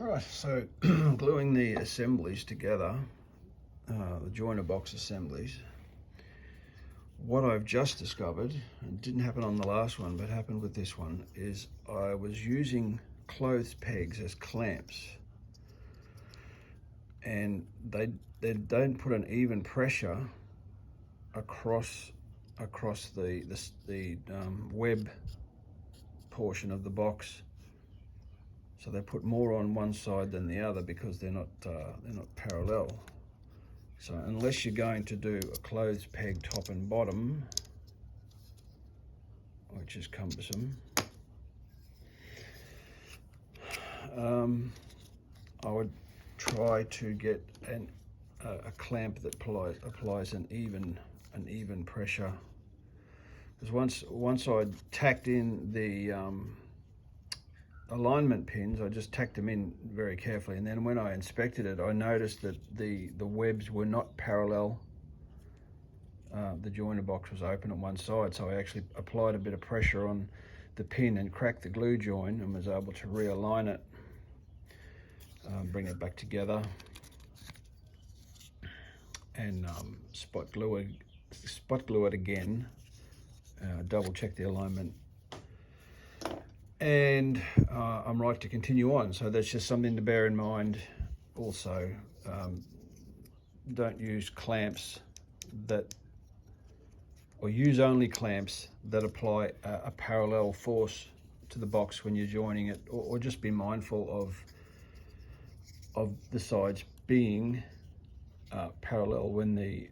Right, so gluing the assemblies together, the joiner box assemblies, what I've just discovered, and didn't happen on the last one but happened with this one, is I was using clothes pegs as clamps, and they don't put an even pressure across the web portion of the box. So they put more on one side than the other because they're not parallel. So unless you're going to do a clothes peg top and bottom, which is cumbersome, I would try to get a clamp that applies an even pressure. Because once I'd tacked in the alignment pins, I just tacked them in very carefully, and then when I inspected it, I noticed that the webs were not parallel. The joiner box was open on one side, so I actually applied a bit of pressure on the pin and cracked the glue joint and was able to realign it, bring it back together, and spot glue it again, double check the alignment, and I'm right to continue on. So that's just something to bear in mind. Also, don't use clamps or use only clamps that apply a parallel force to the box when you're joining it, or just be mindful of the sides being parallel when the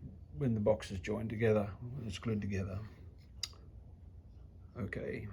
box is joined together, when it's glued together. Okay.